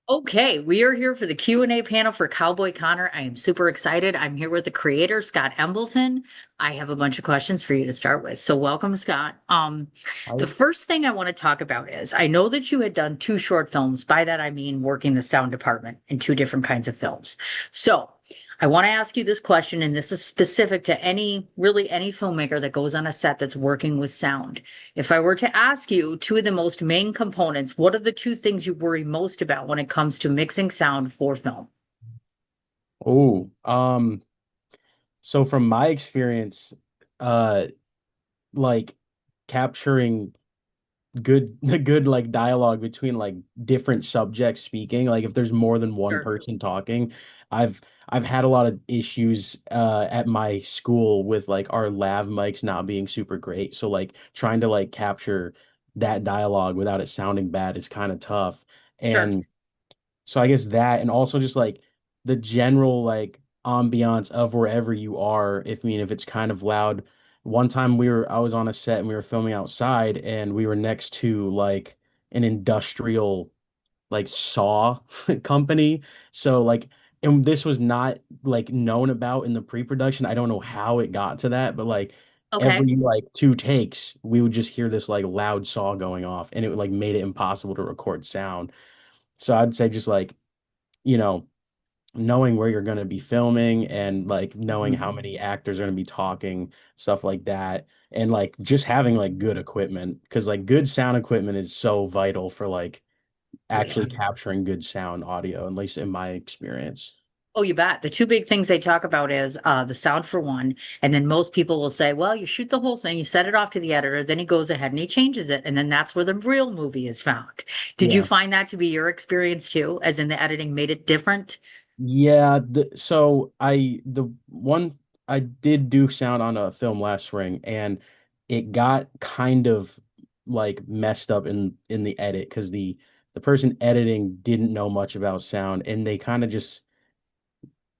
Okay, we are here for the Q&A panel for Cowboy Connor. I am super excited. I'm here with the creator, Scott Embleton. I have a bunch of questions for you to start with. So welcome, Scott. The I, first thing I want to talk about is I know that you had done two short films. By that I mean working the sound department in two different kinds of films. So I want to ask you this question, and this is specific to really any filmmaker that goes on a set that's working with sound. If I were to ask you two of the most main components, what are the two things you worry most about when it comes to mixing sound for film? oh, so from my experience, uh, like capturing the good like dialogue between like different subjects speaking, like if there's more than one Sure, person talking, I've I've had a lot of issues at my school with like our lav mics not being super great. So like trying to like capture that dialogue without it sounding bad is kind of tough. sure. And so I guess that, and also just like the general like ambiance of wherever you are. If it's kind of loud. One time I was on a set and we were filming outside and we were next to like an industrial like saw company. So like, and this was not like known about in the pre-production. I don't know how it got to that, but like Okay. every like two takes, we would just hear this like loud saw going off and it like made it impossible to record sound. So I'd say just like, you know, knowing where you're going to be filming and like knowing how Mhm. many actors are going to be talking, stuff like that. And like just having like good equipment because like good sound equipment is so vital for like Oh, yeah. actually capturing good sound audio, at least in my experience. Oh, you bet. The two big things they talk about is the sound for one, and then most people will say, "Well, you shoot the whole thing, you set it off to the editor, then he goes ahead and he changes it, and then that's where the real movie is found." Did you Yeah. find that to be your experience too, as in the editing made it different? Yeah, so the one I did do sound on a film last spring and it got kind of like messed up in the edit because the person editing didn't know much about sound and they kind of just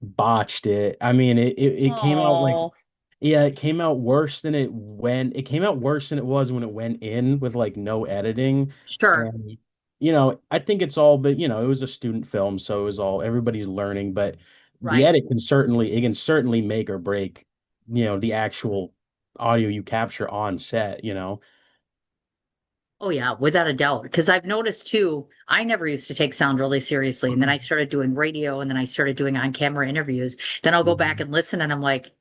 botched it. I mean, it came out like Oh, yeah, it came out worse than it came out worse than it was when it went in with like no editing. sure. And I think it's all but it was a student film, so it was all everybody's learning, but the Right. edit can certainly make or break, the actual audio you capture on set. Oh yeah, without a doubt. Because I've noticed too, I never used to take sound really seriously. And then I started doing radio and then I started doing on-camera interviews. Then I'll go back Mhm. and listen and I'm like,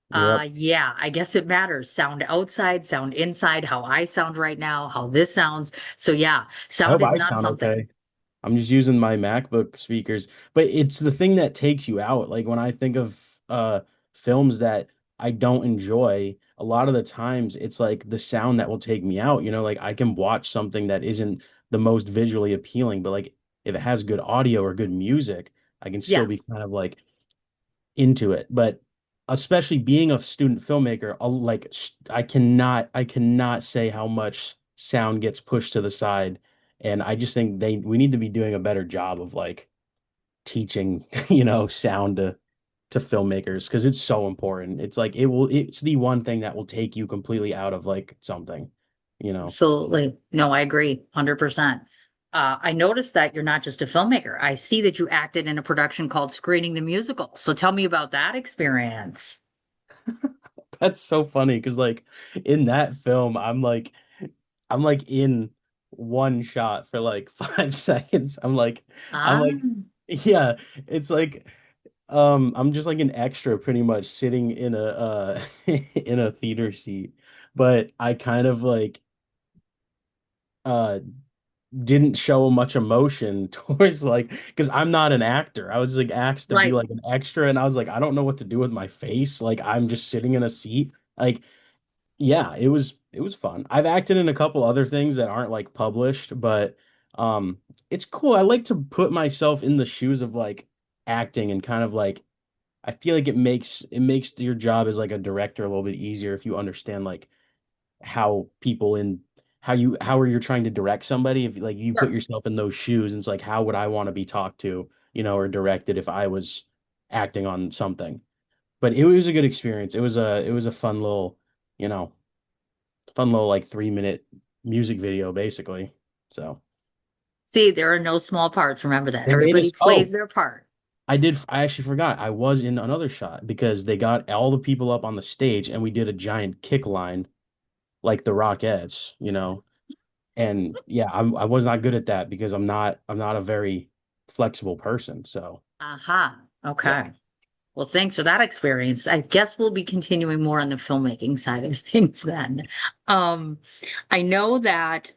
Yep. yeah, I guess it matters. Sound outside, sound inside, how I sound right now, how this sounds. So yeah, I sound hope is I not sound something. okay. I'm just using my MacBook speakers, but it's the thing that takes you out. Like when I think of films that I don't enjoy, a lot of the times it's like the sound that will take me out. Like I can watch something that isn't the most visually appealing, but like if it has good audio or good music, I can still Yeah. be kind of like into it. But especially being a student filmmaker, I cannot say how much sound gets pushed to the side. And I just think we need to be doing a better job of like teaching, sound to filmmakers because it's so important. It's the one thing that will take you completely out of like something, you know. Absolutely. No, I agree 100%. I noticed that you're not just a filmmaker. I see that you acted in a production called Screening the Musical. So tell me about that experience. That's so funny because like in that film, I'm like in one shot for like 5 seconds. I'm Ah, like, yeah, it's like, I'm just like an extra pretty much sitting in a in a theater seat, but I kind of like uh didn't show much emotion towards like because I'm not an actor. I was like asked to be right. like an extra, and I was like, I don't know what to do with my face. Like I'm just sitting in a seat. Like yeah, it was fun. I've acted in a couple other things that aren't like published, but um it's cool. I like to put myself in the shoes of like acting and kind of like I feel like it makes your job as like a director a little bit easier if you understand like how people in how are you trying to direct somebody if like you put Sure. yourself in those shoes and it's like how would I want to be talked to, or directed if I was acting on something. But it was a good experience. It was a you know, fun little like 3-minute music video basically. So See, there are no small parts. Remember that. They made Everybody us. plays Oh, their part. I actually forgot. I was in another shot because they got all the people up on the stage and we did a giant kick line like the Rockettes, you know. And yeah, I was not good at that because I'm not a very flexible person. So Aha. yeah. Okay. Well, thanks for that experience. I guess we'll be continuing more on the filmmaking side of things then. Um, I know that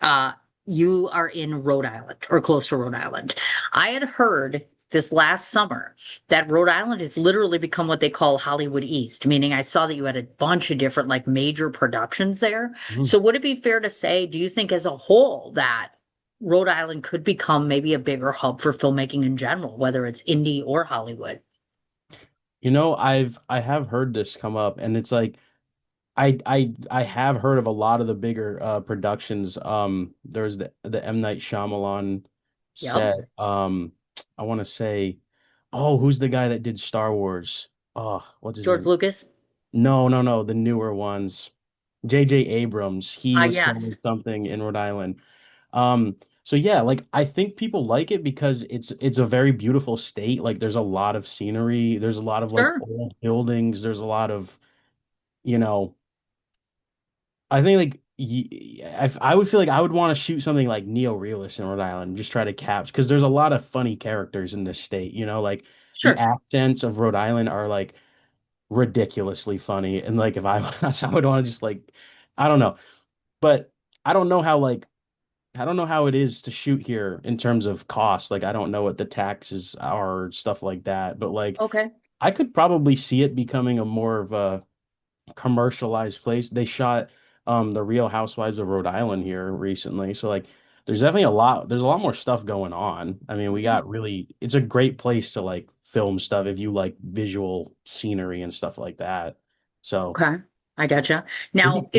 you are in Rhode Island or close to Rhode Island. I had heard this last summer that Rhode Island has literally become what they call Hollywood East, meaning I saw that you had a bunch of different like major productions there. Mhm. So would it be fair to say, do you think as a whole that Rhode Island could become maybe a bigger hub for filmmaking in general, whether it's indie or Hollywood? You know, I have heard this come up and it's like I have heard of a lot of the bigger productions. There's the M. Night Shyamalan Yep. set. I want to say, oh, who's the guy that did Star Wars? Oh, what's his George name? Lucas. No, the newer ones. J.J. Abrams. He Ah, was filming yes. something in Rhode Island. So yeah, like I think people like it because it's a very beautiful state. Like there's a lot of scenery, there's a lot of like Sure. old buildings, there's a lot of, you know, I think like I would feel like I would want to shoot something like neo-realist in Rhode Island, just try to capture because there's a lot of funny characters in this state, you know, like the Sure. accents of Rhode Island are like ridiculously funny. And like if I was, I would want to just like I don't know. But I don't know how like I don't know how it is to shoot here in terms of cost. Like I don't know what the taxes are, stuff like that. But like Okay. I could probably see it becoming a more of a commercialized place. They shot the Real Housewives of Rhode Island here recently. So like there's a lot more stuff going on. I mean, we Mhm. got really it's a great place to like film stuff if you like visual scenery and stuff like that. So Okay. I gotcha. it'd be Now, cool.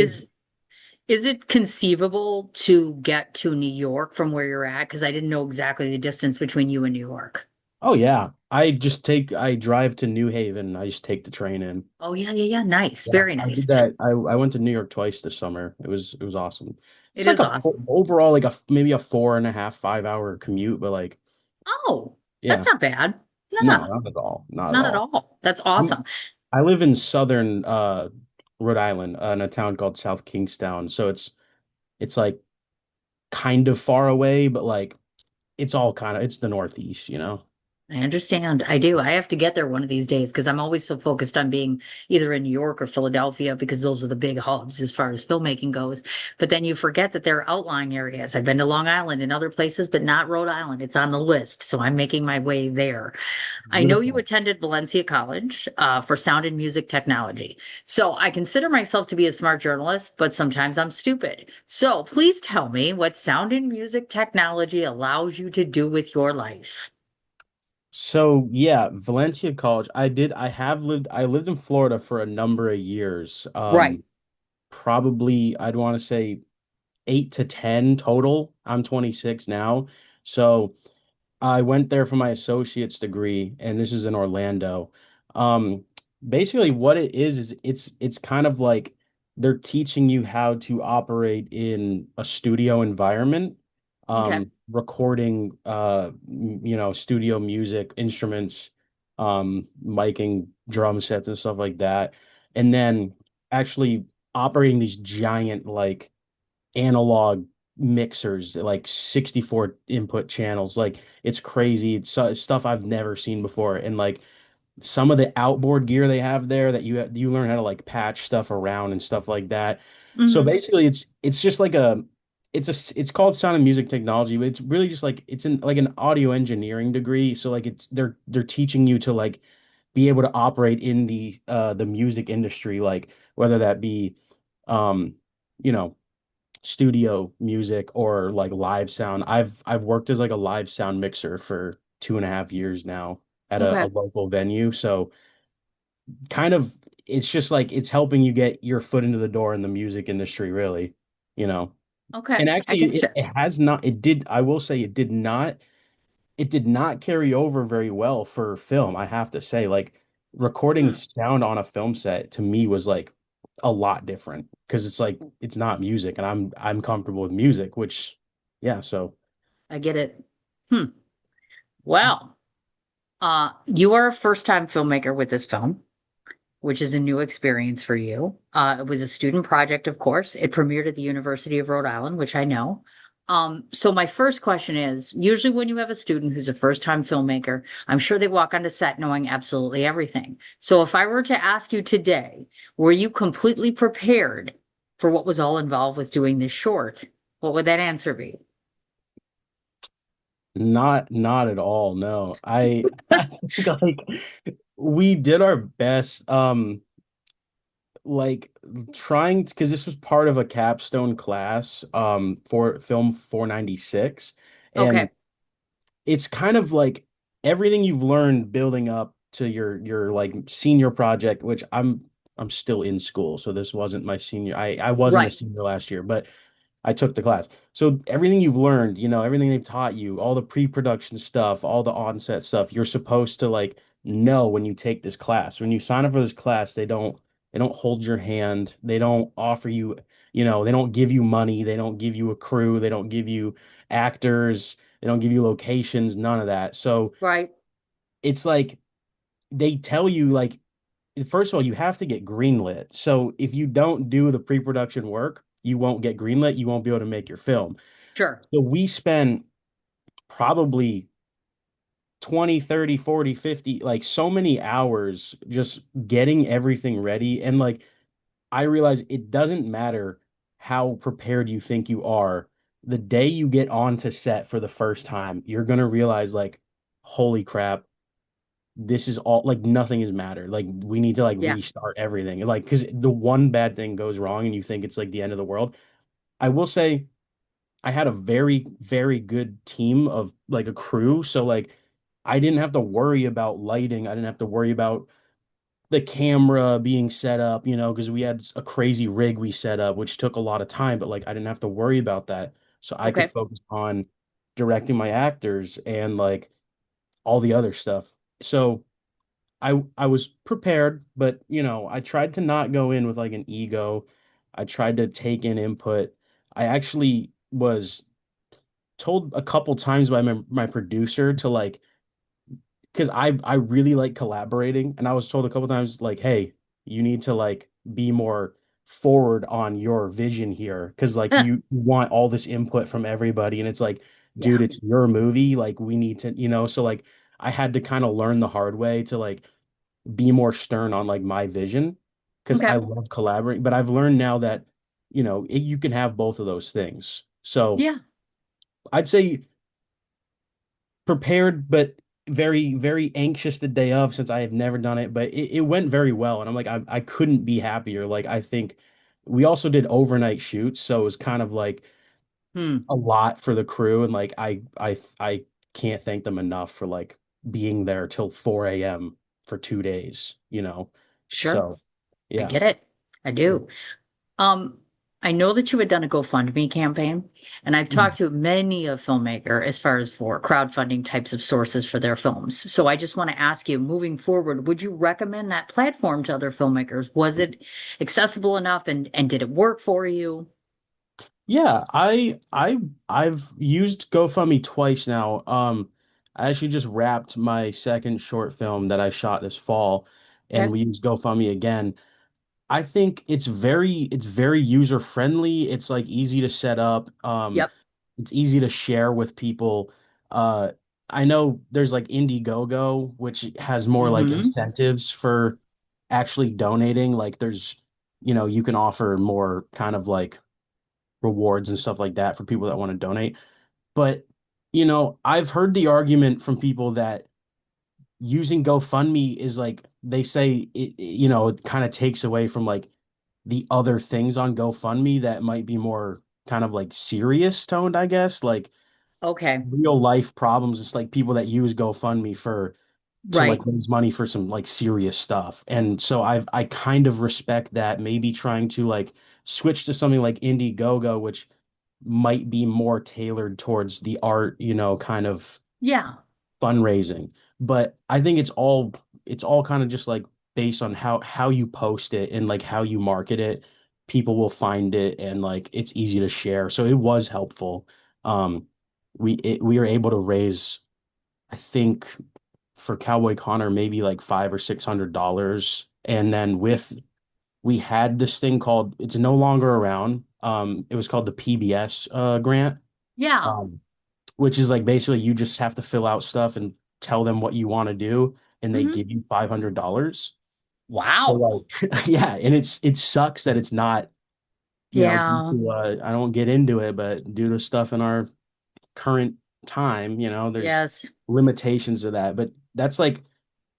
is it conceivable to get to New York from where you're at? Because I didn't know exactly the distance between you and New York. Oh yeah. I drive to New Haven. I just take the train in. Oh yeah, yeah, yeah. Nice. Yeah, Very I nice. did that. I went to New York twice this summer. It was awesome. It's It like is a awesome. overall like a maybe a 4.5, 5 hour commute, but like Oh, that's yeah, not bad. no, Nah, not at all, not at not at all. all. That's I'm, awesome. I live in southern Rhode Island, in a town called South Kingstown, so it's like kind of far away, but like it's all kind of it's the Northeast, you know. I understand. I do. I have to get there one of these days because I'm always so focused on being either in New York or Philadelphia because those are the big hubs as far as filmmaking goes. But then you forget that there are outlying areas. I've been to Long Island and other places, but not Rhode Island. It's on the list. So I'm making my way there. I know you Beautiful. attended Valencia College for sound and music technology. So I consider myself to be a smart journalist, but sometimes I'm stupid. So please tell me what sound and music technology allows you to do with your life. So yeah, Valencia College. I lived in Florida for a number of years. Right. Probably I'd want to say 8 to 10 total. I'm 26 now. So I went there for my associate's degree, and this is in Orlando. Um, Basically, what it is it's kind of like they're teaching you how to operate in a studio environment, Okay. recording, studio music, instruments, miking drum sets and stuff like that, and then actually operating these giant like analog mixers, like 64 input channels. Like it's crazy. It's stuff I've never seen before. And like some of the outboard gear they have there that you learn how to like patch stuff around and stuff like that. So Hmm. basically it's just like it's called sound and music technology, but it's really just like it's in like an audio engineering degree. So like it's they're teaching you to like be able to operate in the music industry, like whether that be um you know studio music or like live sound. I've worked as like a live sound mixer for 2.5 years now at a Okay. local venue. So kind of it's just like it's helping you get your foot into the door in the music industry, really, you know. Okay. And I actually getcha. it has not it did I will say it did not carry over very well for film, I have to say. Like recording Hmm. sound on a film set to me was like a lot different because it's like it's not music and I'm comfortable with music, which yeah, so I get it. Hmm. Well, you are a first-time filmmaker with this film, which is a new experience for you. It was a student project, of course. It premiered at the University of Rhode Island, which I know. So my first question is, usually when you have a student who's a first-time filmmaker, I'm sure they walk onto set knowing absolutely everything. So if I were to ask you today, were you completely prepared for what was all involved with doing this short? What would that answer be? Not at all. No. I think like we did our best. Like trying because this was part of a capstone class for film 496, and Okay. it's kind of like everything you've learned building up to your like senior project, which I'm still in school, so this wasn't my senior. I wasn't a Right. senior last year, but I took the class. So everything you've learned, everything they've taught you, all the pre-production stuff, all the onset stuff, you're supposed to like know when you take this class. When you sign up for this class, they don't hold your hand. They don't offer you, they don't give you money, they don't give you a crew, they don't give you actors, they don't give you locations, none of that. So Right. it's like they tell you like first of all, you have to get greenlit. So if you don't do the pre-production work, you won't get greenlit. You won't be able to make your film. Sure. So we spent probably 20, 30, 40, 50, like so many hours just getting everything ready. And like I realize it doesn't matter how prepared you think you are. The day you get onto set for the first time, you're gonna realize like, holy crap, this is all like nothing has mattered. Like we need to like Yeah. restart everything. Like because the one bad thing goes wrong and you think it's like the end of the world. I will say I had a very, very good team of like a crew. So like I didn't have to worry about lighting. I didn't have to worry about the camera being set up, because we had a crazy rig we set up, which took a lot of time, but like I didn't have to worry about that. So I could Okay. focus on directing my actors and like all the other stuff. So I was prepared, but I tried to not go in with like an ego. I tried to take in input. I actually was told a couple times by my producer to like because I really like collaborating, and I was told a couple times like, hey, you need to like be more forward on your vision here because like Huh. you want all this input from everybody, and it's like, dude, Yeah. it's your movie. Like we need to, so like I had to kind of learn the hard way to like be more stern on like my vision because I Okay. love collaborating, but I've learned now that you can have both of those things. So Yeah. I'd say prepared, but very, very anxious the day of since I have never done it, but it went very well. And I'm like, I couldn't be happier. Like, I think we also did overnight shoots. So it was kind of like Hmm. a lot for the crew. And like, I can't thank them enough for like being there till 4 a.m. for 2 days. Sure. So, I yeah. get it. I do. Um, I know that you had done a GoFundMe campaign, and I've Mm. talked to many a filmmaker as far as for crowdfunding types of sources for their films. So I just want to ask you, moving forward, would you recommend that platform to other filmmakers? Was it accessible enough and did it work for you? Yeah, I've used GoFundMe twice now. I actually just wrapped my second short film that I shot this fall, and Okay. we used GoFundMe again. I think it's very user friendly. It's like easy to set up. Yep. It's easy to share with people. Uh, I know there's like Indiegogo, which has more like Mm-hmm. incentives for actually donating. Like you can offer more kind of like rewards and stuff like that for people that want to donate. But, I've heard the argument from people that using GoFundMe is like they say it kind of takes away from like the other things on GoFundMe that might be more kind of like serious toned, I guess, like Okay. real life problems. It's like people that use GoFundMe for to like Right. raise money for some like serious stuff. And so I kind of respect that maybe trying to like switch to something like Indiegogo, which might be more tailored towards the art, kind of Yeah. fundraising. But I think it's all kind of just like based on how you post it and like how you market it. People will find it and like it's easy to share. So it was helpful. Um we were able to raise, I think, for Cowboy Connor maybe like $500 or $600, and then with Nice. we had this thing called, it's no longer around. It was called the PBS grant, Yeah. um, which is like basically you just have to fill out stuff and tell them what you want to do, and they Hmm. give you $500. So Wow. like, yeah, and it sucks that it's not, due Yeah. to, I don't get into it, but due to stuff in our current time, there's Yes. limitations to that. But that's like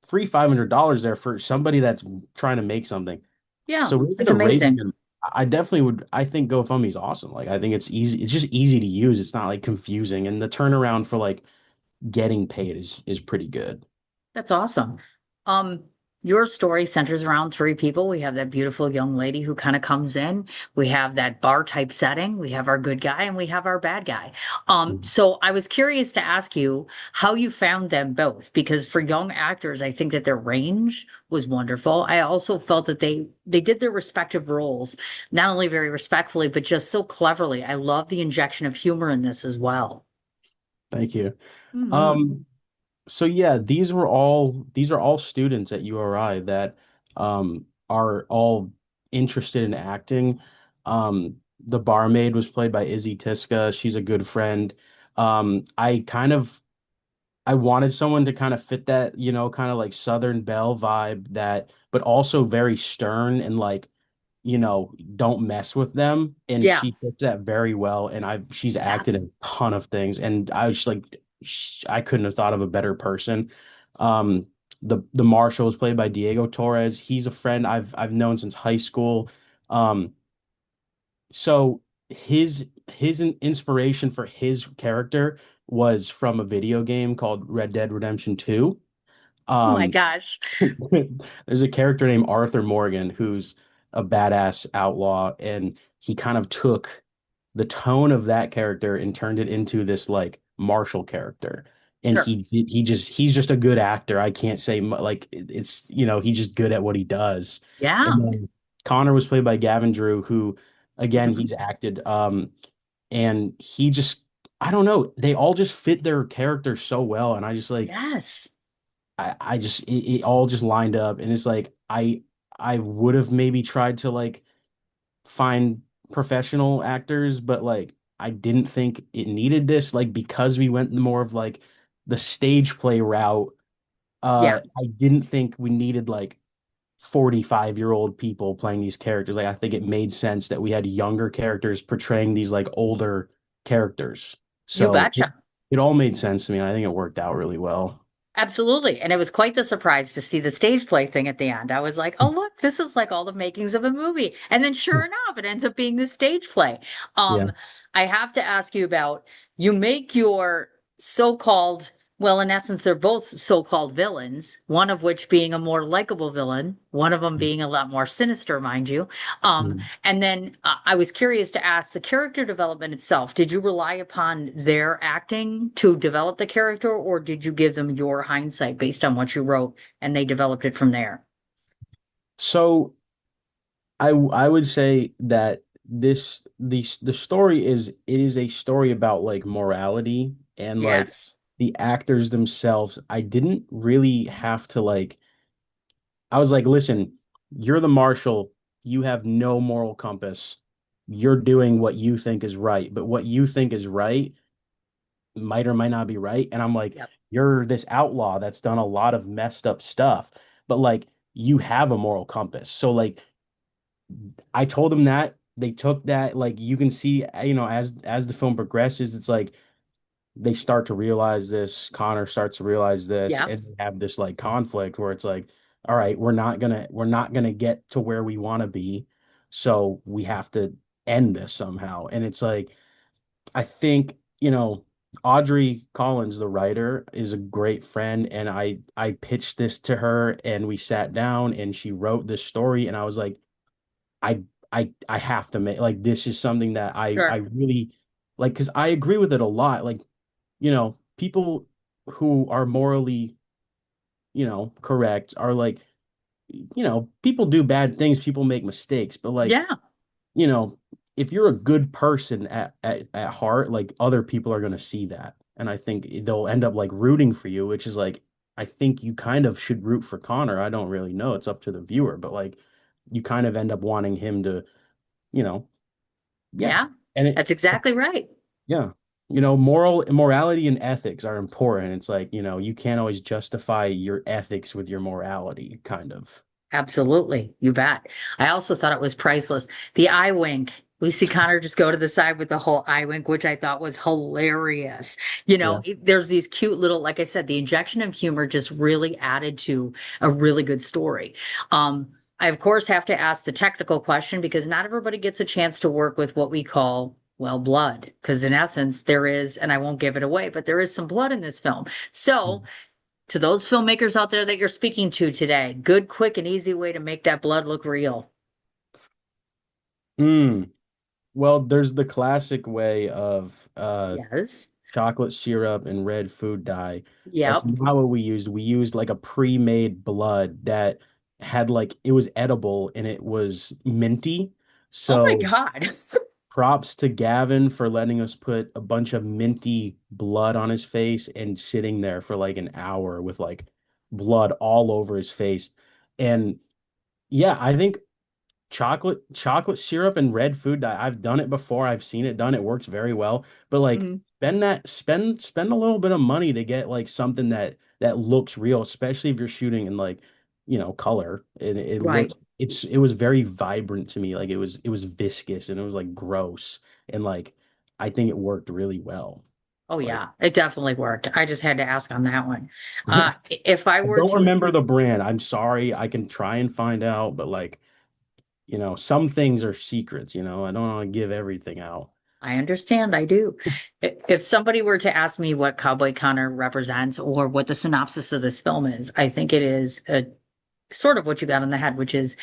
free $500 there for somebody that's trying to make something. Yeah. So we ended It's up raising amazing. them. I definitely would. I think GoFundMe is awesome. Like I think it's easy. It's just easy to use. It's not like confusing, and the turnaround for like getting paid is pretty good. That's awesome. Um, your story centers around three people. We have that beautiful young lady who kind of comes in. We have that bar type setting. We have our good guy and we have our bad guy. So I was curious to ask you how you found them both, because for young actors, I think that their range was wonderful. I also felt that they did their respective roles, not only very respectfully, but just so cleverly. I love the injection of humor in this as well. Thank you. Hmm. Um, so yeah, these are all students at URI that are all interested in acting. The barmaid was played by Izzy Tiska. She's a good friend. I wanted someone to kind of fit that, kind of like Southern Belle vibe, that, but also very stern and like, don't mess with them. And Yeah, she fits that very well. And she's yeah. acted in a ton of things. And I was just like, I couldn't have thought of a better person. Um, the Marshal was played by Diego Torres. He's a friend I've known since high school. Um, so his inspiration for his character was from a video game called Red Dead Redemption 2. Oh my Um, gosh. there's a character named Arthur Morgan who's a badass outlaw, and he kind of took the tone of that character and turned it into this like martial character. And Sure. he's just a good actor. I can't say like it's he's just good at what he does. And Yeah. then Connor was played by Gavin Drew, who again Mhm. he's acted, and he just, I don't know, they all just fit their characters so well, and I just like Yes. I just it all just lined up, and it's like I would have maybe tried to like find professional actors, but like I didn't think it needed this, like because we went more of like the stage play route. Yeah. I didn't think we needed like 45-year-old people playing these characters. Like I think it made sense that we had younger characters portraying these like older characters. You So betcha. it all made sense to me, and I think it worked out really well. Absolutely. And it was quite the surprise to see the stage play thing at the end. I was like, oh, look, this is like all the makings of a movie. And then sure enough, it ends up being the stage play. Yeah. Um, I have to ask you about, you make your so-called, well, in essence, they're both so-called villains, one of which being a more likable villain, one of them being a lot more sinister, mind you. Mhm. And then I was curious to ask the character development itself. Did you rely upon their acting to develop the character, or did you give them your hindsight based on what you wrote and they developed it from there? So I would say that the story it is a story about like morality and like Yes. the actors themselves. I didn't really have to like, I was like, listen, you're the marshal, you have no moral compass. You're doing what you think is right, but what you think is right might or might not be right. And I'm like, Yep. you're this outlaw that's done a lot of messed up stuff, but like you have a moral compass. So like I told them that, they took that, like you can see, as the film progresses, it's like they start to realize this, Connor starts to realize this, Yeah. and they have this like conflict where it's like, all right, we're not gonna get to where we want to be, so we have to end this somehow. And it's like, I think, Audrey Collins, the writer, is a great friend, and I pitched this to her, and we sat down, and she wrote this story, and I was like, I have to make, like, this is something that I Sure. really like, because I agree with it a lot. Like, people who are morally, correct are like, people do bad things, people make mistakes, but like, Yeah. you know, if you're a good person at heart, like other people are going to see that. And I think they'll end up like rooting for you, which is like, I think you kind of should root for Connor. I don't really know. It's up to the viewer, but like you kind of end up wanting him to, you know, yeah. Yeah, And it, that's exactly right. yeah. Morality and ethics are important. It's like, you can't always justify your ethics with your morality, kind of. Absolutely. You bet. I also thought it was priceless. The eye wink. We see Connor just go to the side with the whole eye wink, which I thought was hilarious. Yeah. There's these cute little, like I said, the injection of humor just really added to a really good story. I, of course, have to ask the technical question because not everybody gets a chance to work with what we call, well, blood. Because in essence, there is, and I won't give it away, but there is some blood in this film. So, to those filmmakers out there that you're speaking to today, good, quick, and easy way to make that blood look real. Mm. Well, there's the classic way of Yes. chocolate syrup and red food dye. That's Yep. not what we used. We used like a pre-made blood that had like it was edible and it was minty. Oh my So God. props to Gavin for letting us put a bunch of minty blood on his face and sitting there for like an hour with like blood all over his face. And yeah, I think chocolate syrup and red food dye. I've done it before. I've seen it done. It works very well. But like Mhm. spend a little bit of money to get like something that looks real, especially if you're shooting in like, color. And Right. it was very vibrant to me. Like it was viscous and it was like gross. And like I think it worked really well. Oh Like yeah, it definitely worked. I just had to ask on that one. If I I were don't to, remember the brand. I'm sorry. I can try and find out, but like, some things are secrets, I don't want to give everything out. I understand, I do. If somebody were to ask me what Cowboy Connor represents or what the synopsis of this film is, I think it is sort of what you got in the head, which is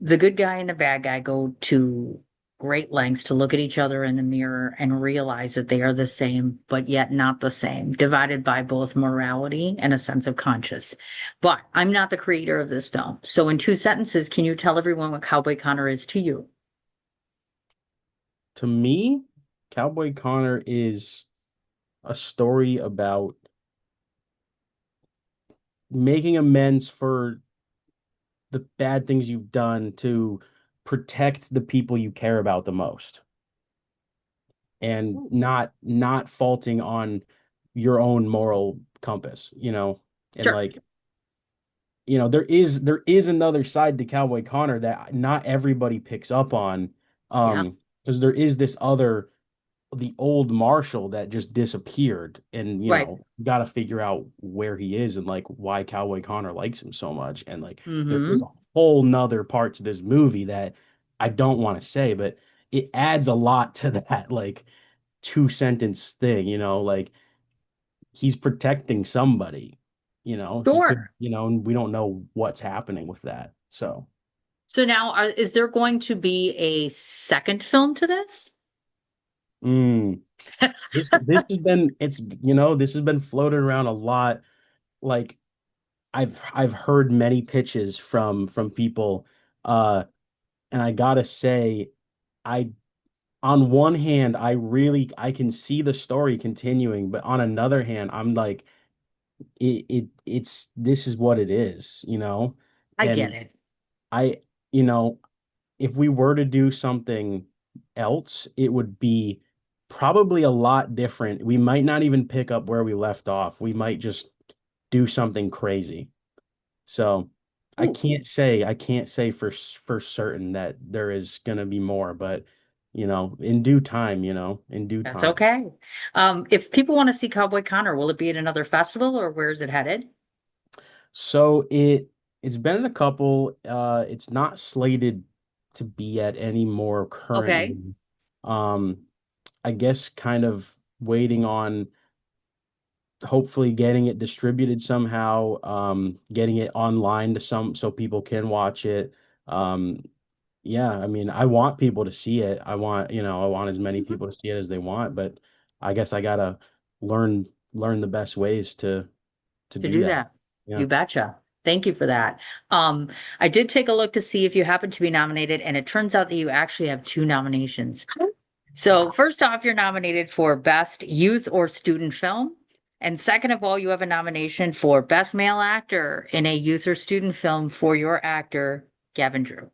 the good guy and the bad guy go to great lengths to look at each other in the mirror and realize that they are the same, but yet not the same, divided by both morality and a sense of conscience. But I'm not the creator of this film. So, in 2 sentences, can you tell everyone what Cowboy Connor is to you? To me, Cowboy Connor is a story about making amends for the bad things you've done to protect the people you care about the most and Ooh, not faulting on your own moral compass. And sure. like, there is another side to Cowboy Connor that not everybody picks up on. Yeah. Because there is this other the old Marshall that just disappeared, and Right. got to figure out where he is and like why Cowboy Connor likes him so much. And like there is Mm-hmm. a whole nother part to this movie that I don't want to say, but it adds a lot to that like 2 sentence thing. Like he's protecting somebody. He could, Sure. and we don't know what's happening with that. So, So now, is there going to be a second film to this? mm, this has been it's this has been floated around a lot. Like I've heard many pitches from people, uh, and I gotta say, I on one hand, I can see the story continuing, but on another hand, I'm like, it's this is what it is. I get And it. I, you know, if we were to do something else, it would be probably a lot different. We might not even pick up where we left off. We might just do something crazy. So Ooh, I can't say for certain that there is gonna be more, but in due time, in due that's time. okay. If people want to see Cowboy Connor, will it be at another festival or where is it headed? So it's been in a couple. It's not slated to be at any more Okay. currently. Um, I guess kind of waiting on hopefully getting it distributed somehow, getting it online to some so people can watch it. Um, yeah, I mean, I want people to see it. I want as many Mhm. people to see it as they want, but I guess I gotta learn the best ways to To do do that. that. Yeah. You betcha. Thank you for that. I did take a look to see if you happen to be nominated, and it turns out that you actually have two nominations. So, Wow. first off, you're nominated for Best Youth or Student Film. And second of all, you have a nomination for Best Male Actor in a Youth or Student Film for your actor, Gavin Drew.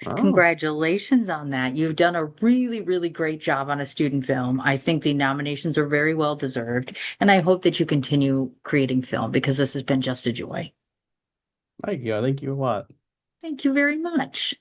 Oh, Congratulations on that. You've done a really, really great job on a student film. I think the nominations are very well deserved, and I hope that you continue creating film because this has been just a joy. thank you. Thank you a lot. Thank you very much.